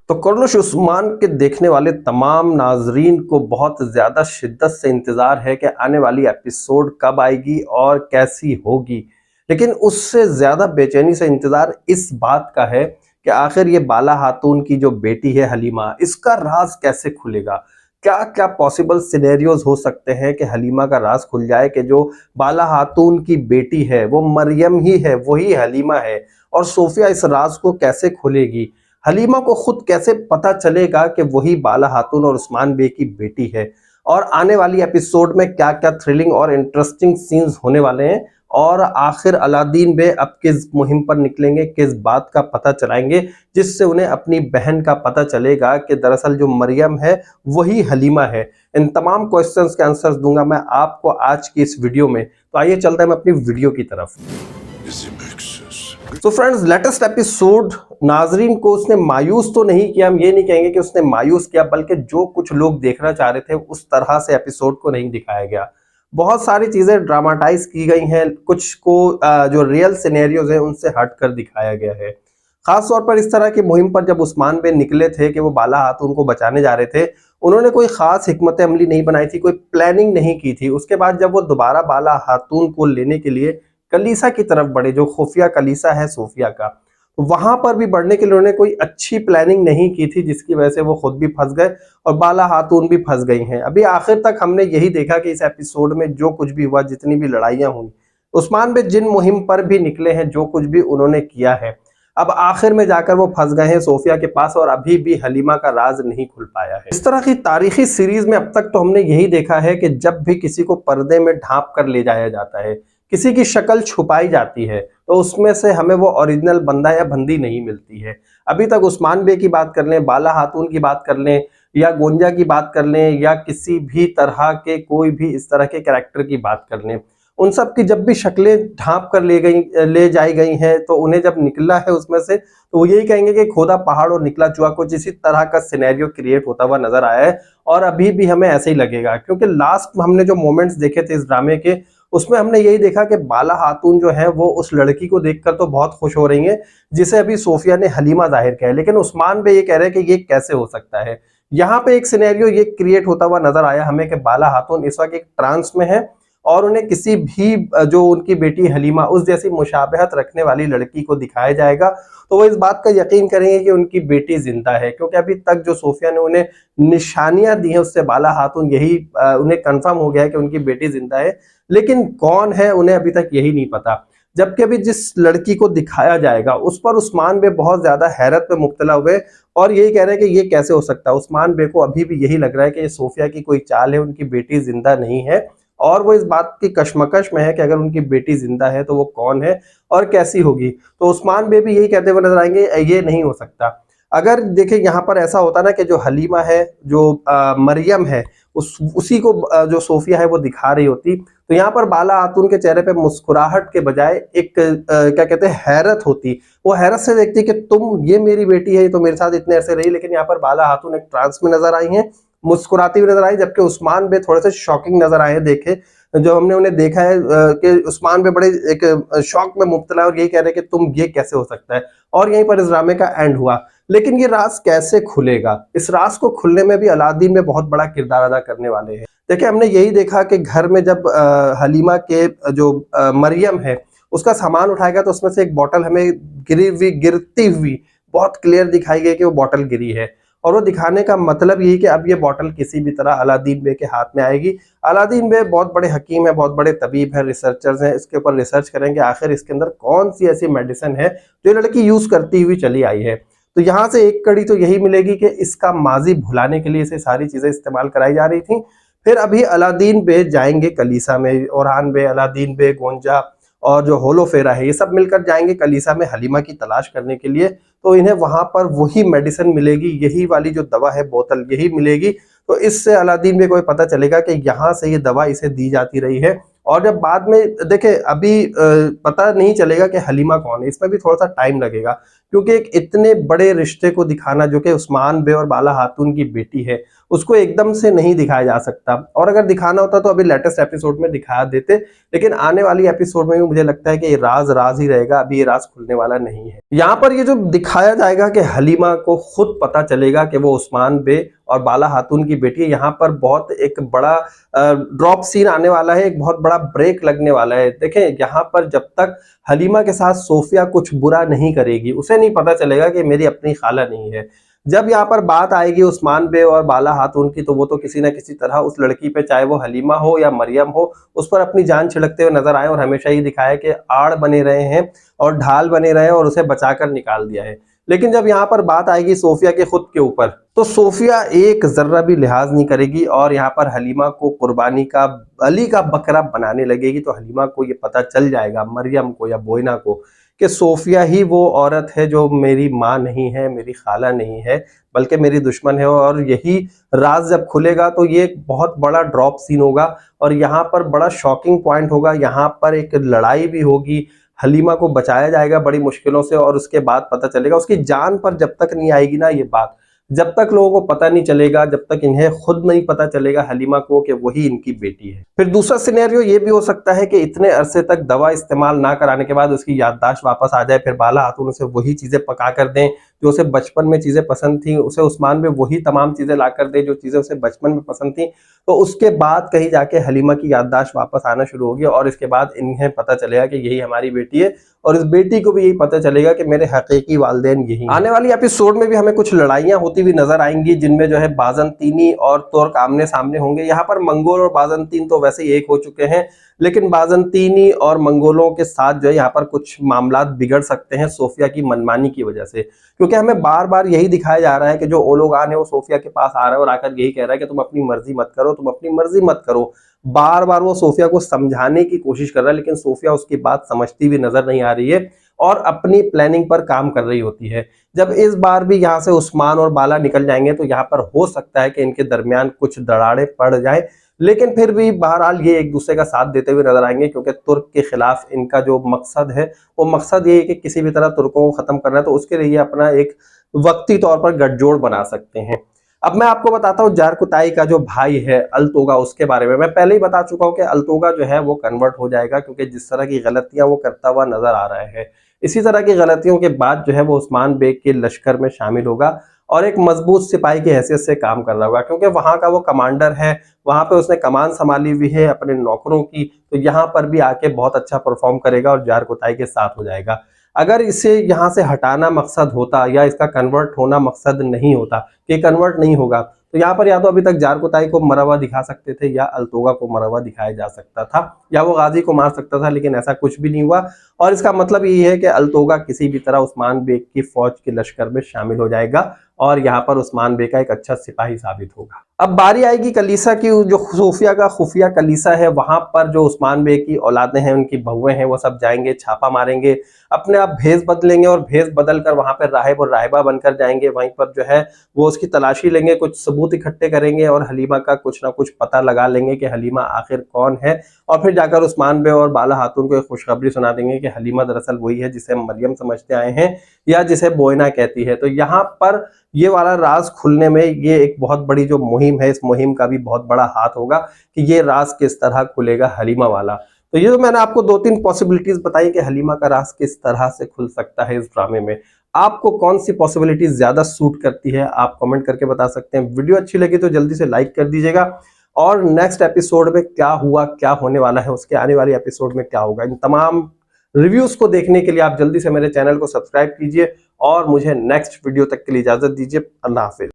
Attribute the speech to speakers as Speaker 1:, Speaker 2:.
Speaker 1: तो कुर्नुश उस्मान के देखने वाले तमाम नाजरीन को बहुत ज़्यादा शिद्दत से इंतज़ार है कि आने वाली एपिसोड कब आएगी और कैसी होगी। लेकिन उससे ज़्यादा बेचैनी से इंतज़ार इस बात का है कि आखिर ये बाला खातून की जो बेटी है हलीमा, इसका राज कैसे खुलेगा। क्या क्या पॉसिबल सिनेरियोज हो सकते हैं कि हलीमा का राज खुल जाए कि जो बाला खातून की बेटी है वो मरियम ही है, वही हलीमा है। और सोफिया इस राज को कैसे खोलेगी, हलीमा को खुद कैसे पता चलेगा कि वही बाला खातून और उस्मान बे की बेटी है। और आने वाली एपिसोड में क्या क्या थ्रिलिंग और इंटरेस्टिंग सीन्स होने वाले हैं। और आखिर अलादीन बे अब किस मुहिम पर निकलेंगे, किस बात का पता चलाएंगे जिससे उन्हें अपनी बहन का पता चलेगा कि दरअसल जो मरियम है वही हलीमा है। इन तमाम क्वेश्चंस के आंसर्स दूंगा मैं आपको आज की इस वीडियो में। तो आइए चलते हैं अपनी वीडियो की तरफ। तो फ्रेंड्स, लेटेस्ट एपिसोड नाजरीन को उसने मायूस तो नहीं किया, हम ये नहीं कहेंगे कि उसने मायूस किया, बल्कि जो कुछ लोग देखना चाह रहे थे उस तरह से एपिसोड को नहीं दिखाया गया। बहुत सारी चीजें ड्रामाटाइज की गई हैं, कुछ को जो रियल सिनेरियोज हैं उनसे हटकर दिखाया गया है। खास तौर पर इस तरह की मुहिम पर जब उस्मान बे निकले थे कि वो बाला खातून को बचाने जा रहे थे, उन्होंने कोई खास हिकमत अमली नहीं बनाई थी, कोई प्लानिंग नहीं की थी। उसके बाद जब वो दोबारा बाला खातून को लेने के लिए कलीसा की तरफ बढ़े, जो खुफिया कलीसा है सोफिया का, तो वहां पर भी बढ़ने के लिए उन्होंने कोई अच्छी प्लानिंग नहीं की थी, जिसकी वजह से वो खुद भी फंस गए और बाला खातून भी फंस गई हैं। अभी आखिर तक हमने यही देखा कि इस एपिसोड में जो कुछ भी हुआ, जितनी भी लड़ाइयां हुई, उस्मान बे जिन मुहिम पर भी निकले हैं, जो कुछ भी उन्होंने किया है, अब आखिर में जाकर वो फंस गए हैं सोफिया के पास और अभी भी हलीमा का राज नहीं खुल पाया है। इस तरह की तारीखी सीरीज में अब तक तो हमने यही देखा है कि जब भी किसी को पर्दे में ढांप कर ले जाया जाता है, किसी की शक्ल छुपाई जाती है, तो उसमें से हमें वो ओरिजिनल बंदा या बंदी नहीं मिलती है। अभी तक उस्मान बे की बात कर लें, बाला खातून की बात कर लें, या गोंजा की बात कर लें, या किसी भी तरह के कोई भी इस तरह के कैरेक्टर की बात कर लें, उन सब की जब भी शक्लें ढांप कर ले जाई गई हैं, तो उन्हें जब निकला है उसमें से, तो वो यही कहेंगे कि खोदा पहाड़ और निकला चूहा, कुछ इसी तरह का सिनेरियो क्रिएट होता हुआ नजर आया है। और अभी भी हमें ऐसे ही लगेगा, क्योंकि लास्ट में हमने जो मोमेंट्स देखे थे इस ड्रामे के, उसमें हमने यही देखा कि बाला खातून जो है वो उस लड़की को देखकर तो बहुत खुश हो रही हैं जिसे अभी सोफिया ने हलीमा जाहिर किया है, लेकिन उस्मान बे ये कह रहे हैं कि ये कैसे हो सकता है। यहाँ पे एक सिनेरियो ये क्रिएट होता हुआ नजर आया हमें कि बाला खातून इस वक्त एक ट्रांस में है और उन्हें किसी भी जो उनकी बेटी हलीमा उस जैसी मुशाबहत रखने वाली लड़की को दिखाया जाएगा, तो वो इस बात का यकीन करेंगे कि उनकी बेटी जिंदा है। क्योंकि अभी तक जो सोफिया ने उन्हें निशानियां दी हैं उससे बाला खातून यही उन्हें कंफर्म हो गया है कि उनकी बेटी जिंदा है, लेकिन कौन है उन्हें अभी तक यही नहीं पता। जबकि अभी जिस लड़की को दिखाया जाएगा उस पर उस्मान बे बहुत ज्यादा हैरत में मुब्तला हुए और यही कह रहे हैं कि ये कैसे हो सकता है। उस्मान बे को अभी भी यही लग रहा है कि ये सोफिया की कोई चाल है, उनकी बेटी जिंदा नहीं है, और वो इस बात की कशमकश में है कि अगर उनकी बेटी जिंदा है तो वो कौन है और कैसी होगी। तो उस्मान बे भी यही कहते हुए नजर आएंगे, ये नहीं हो सकता। अगर देखें यहाँ पर ऐसा होता ना कि जो हलीमा है, जो मरियम है, उसी को जो सोफिया है वो दिखा रही होती, तो यहाँ पर बाला खातून के चेहरे पे मुस्कुराहट के बजाय एक क्या कहते हैं हैरत होती। वो हैरत से देखती कि तुम, ये मेरी बेटी है, ये तो मेरे साथ इतने अरसे रही, लेकिन यहाँ पर बाला खातून एक ट्रांस में नजर आई हैं, मुस्कुराती हुई नजर आई। जबकि उस्मान बे थोड़े से शॉकिंग नजर आए हैं, देखे जो हमने उन्हें देखा है कि उस्मान बे बड़े एक शौक में मुब्तला और यही कह रहे हैं कि तुम, ये कैसे हो सकता है। और यहीं पर इस ड्रामे का एंड हुआ। लेकिन ये राज कैसे खुलेगा, इस राज को खुलने में भी अलादीन में बहुत बड़ा किरदार अदा करने वाले हैं। देखिए, हमने यही देखा कि घर में जब हलीमा के जो मरियम है उसका सामान उठाएगा तो उसमें से एक बोतल हमें गिरती हुई बहुत क्लियर दिखाई गई कि वो बोतल गिरी है। और वो दिखाने का मतलब यही कि अब ये बोतल किसी भी तरह अलादीन बे के हाथ में आएगी। अलादीन बे बहुत बड़े हकीम है, बहुत बड़े तबीब है, रिसर्चर्स हैं, इसके ऊपर रिसर्च करेंगे आखिर इसके अंदर कौन सी ऐसी मेडिसिन है जो लड़की यूज करती हुई चली आई है। तो यहाँ से एक कड़ी तो यही मिलेगी कि इसका माजी भुलाने के लिए इसे सारी चीजें इस्तेमाल कराई जा रही थी। फिर अभी अलादीन बे जाएंगे कलीसा में, ओरहान बे, अलादीन बे, गोंजा और जो होलो फेरा है, ये सब मिलकर जाएंगे कलीसा में हलीमा की तलाश करने के लिए। तो इन्हें वहां पर वही मेडिसिन मिलेगी, यही वाली जो दवा है बोतल यही मिलेगी। तो इससे अलादीन बे को पता चलेगा कि यहाँ से ये दवा इसे दी जाती रही है। और जब बाद में देखे, अभी पता नहीं चलेगा कि हलीमा कौन है, इसमें भी थोड़ा सा टाइम लगेगा, क्योंकि एक इतने बड़े रिश्ते को दिखाना जो कि उस्मान बे और बाला खातून की बेटी है, उसको एकदम से नहीं दिखाया जा सकता। और अगर दिखाना होता तो अभी लेटेस्ट एपिसोड में दिखा देते, लेकिन आने वाली एपिसोड में भी मुझे लगता है कि ये राज राज ही रहेगा, अभी ये राज खुलने वाला नहीं है। यहाँ पर ये जो दिखाया जाएगा कि हलीमा को खुद पता चलेगा कि वो उस्मान बे और बाला खातून की बेटी है, यहाँ पर बहुत एक बड़ा ड्रॉप सीन आने वाला है, एक बहुत बड़ा ब्रेक लगने वाला है। देखें, यहाँ पर जब तक हलीमा के साथ सोफिया कुछ बुरा नहीं करेगी, उसे नहीं पता चलेगा कि मेरी अपनी खाला नहीं है। जब यहाँ पर बात आएगी उस्मान बे और बाला खातून की, तो वो तो किसी ना किसी तरह उस लड़की पे, चाहे वो हलीमा हो या मरियम हो, उस पर अपनी जान छिड़कते हुए नजर आए। और हमेशा ही दिखाया कि आड़ बने रहे हैं और ढाल बने रहे हैं और उसे बचाकर निकाल दिया है। लेकिन जब यहाँ पर बात आएगी सोफिया के खुद के ऊपर, तो सोफिया एक जर्रा भी लिहाज नहीं करेगी और यहाँ पर हलीमा को कुर्बानी का बलि का बकरा बनाने लगेगी। तो हलीमा को ये पता चल जाएगा, मरियम को या बोइना को, कि सोफिया ही वो औरत है जो मेरी माँ नहीं है, मेरी खाला नहीं है, बल्कि मेरी दुश्मन है। और यही राज जब खुलेगा तो ये एक बहुत बड़ा ड्रॉप सीन होगा और यहाँ पर बड़ा शॉकिंग पॉइंट होगा। यहाँ पर एक लड़ाई भी होगी, हलीमा को बचाया जाएगा बड़ी मुश्किलों से और उसके बाद पता चलेगा, उसकी जान पर जब तक नहीं आएगी ना ये बात, जब तक लोगों को पता नहीं चलेगा, जब तक इन्हें खुद नहीं पता चलेगा हलीमा को कि वही इनकी बेटी है। फिर दूसरा सिनेरियो ये भी हो सकता है कि इतने अरसे तक दवा इस्तेमाल ना कराने के बाद उसकी याददाश्त वापस आ जाए, फिर बाला खातून उसे वही चीजें पका कर दें जो उसे बचपन में चीजें पसंद थी, उसे उस्मान में वही तमाम चीजें ला कर दे जो चीजें उसे बचपन में पसंद थी। तो उसके बाद कहीं जाके हलीमा की याददाश्त वापस आना शुरू होगी और इसके बाद इन्हें पता चलेगा कि यही हमारी बेटी है और इस बेटी को भी यही पता चलेगा कि मेरे हकीकी वालिदैन यही। आने वाली एपिसोड में भी हमें कुछ लड़ाइयां होती हुई नजर आएंगी, जिनमें जो है बाज़ंतीनी और तुर्क आमने सामने होंगे। यहाँ पर मंगोल और बाज़ंतीन तो वैसे ही एक हो चुके हैं, लेकिन बाज़ंतीनी और मंगोलों के साथ जो है यहाँ पर कुछ मामलात बिगड़ सकते हैं सोफिया की मनमानी की वजह से, क्योंकि हमें बार बार यही दिखाया जा रहा है कि जो ओलोगान है वो सोफिया के पास आ रहा है और आकर यही कह रहा है कि तुम अपनी मर्जी मत करो, तुम अपनी मर्जी मत करो। बार बार वो सोफिया को समझाने की कोशिश कर रहा है, लेकिन सोफिया उसकी बात समझती हुई नजर नहीं आ रही है और अपनी प्लानिंग पर काम कर रही होती है। जब इस बार भी यहाँ से उस्मान और बाला निकल जाएंगे तो यहाँ पर हो सकता है कि इनके दरमियान कुछ दरारें पड़ जाए, लेकिन फिर भी बहरहाल ये एक दूसरे का साथ देते हुए नजर आएंगे, क्योंकि तुर्क के खिलाफ इनका जो मकसद है वो मकसद ये है कि किसी भी तरह तुर्कों को खत्म करना है। तो उसके लिए अपना एक वक्ती तौर पर गठजोड़ बना सकते हैं। अब मैं आपको बताता हूँ जारकुताई का जो भाई है अल्तोगा, उसके बारे में मैं पहले ही बता चुका हूँ कि अल्तोगा जो है वो कन्वर्ट हो जाएगा, क्योंकि जिस तरह की गलतियां वो करता हुआ नजर आ रहा है, इसी तरह की गलतियों के बाद जो है वो उस्मान बेग के लश्कर में शामिल होगा और एक मजबूत सिपाही की हैसियत से काम कर रहा होगा, क्योंकि वहां का वो कमांडर है, वहां पे उसने कमान संभाली हुई है अपने नौकरों की। तो यहाँ पर भी आके बहुत अच्छा परफॉर्म करेगा और जारकुताई के साथ हो जाएगा। अगर इसे यहाँ से हटाना मकसद होता या इसका कन्वर्ट होना मकसद नहीं होता, कि कन्वर्ट नहीं होगा, तो यहाँ पर या तो अभी तक जारकुताई को मरा हुआ दिखा सकते थे या अल्तोगा को मरा हुआ दिखाया जा सकता था या वो गाजी को मार सकता था, लेकिन ऐसा कुछ भी नहीं हुआ। और इसका मतलब ये है कि अल्तोगा किसी भी तरह उस्मान बेग की फौज के लश्कर में शामिल हो जाएगा और यहाँ पर उस्मान बेग का एक अच्छा सिपाही साबित होगा। अब बारी आएगी कलीसा की, जो सोफिया का खुफिया कलीसा है, वहां पर जो उस्मान बेग की औलादें हैं, उनकी बहुएं हैं, वो सब जाएंगे, छापा मारेंगे, अपने आप भेष बदलेंगे और भेष बदल कर वहां पर राहिब और राहिबा बनकर जाएंगे। वहीं पर जो है वो उसकी तलाशी लेंगे, कुछ सबूत इकट्ठे करेंगे और हलीमा का कुछ ना कुछ पता लगा लेंगे कि हलीमा आखिर कौन है। और फिर जाकर उस्मान बेग और बाला खातून को एक खुशखबरी सुना देंगे कि हलीमा दरअसल वही है जिसे मरियम समझते आए हैं या जिसे बोइना कहती है। तो यहाँ पर ये वाला राज खुलने में ये एक बहुत बड़ी जो मुहिम है, इस मुहिम का भी बहुत बड़ा हाथ होगा कि ये राज किस तरह खुलेगा हलीमा वाला। तो ये तो मैंने आपको 2-3 पॉसिबिलिटीज बताई कि हलीमा का राज किस तरह से खुल सकता है इस ड्रामे में। आपको कौन सी पॉसिबिलिटीज ज्यादा सूट करती है, आप कमेंट करके बता सकते हैं। वीडियो अच्छी लगी तो जल्दी से लाइक कर दीजिएगा और नेक्स्ट एपिसोड में क्या हुआ, क्या होने वाला है, उसके आने वाली एपिसोड में क्या होगा, इन तमाम रिव्यूज को देखने के लिए आप जल्दी से मेरे चैनल को सब्सक्राइब कीजिए और मुझे नेक्स्ट वीडियो तक के लिए इजाजत दीजिए। अल्लाह हाफिज।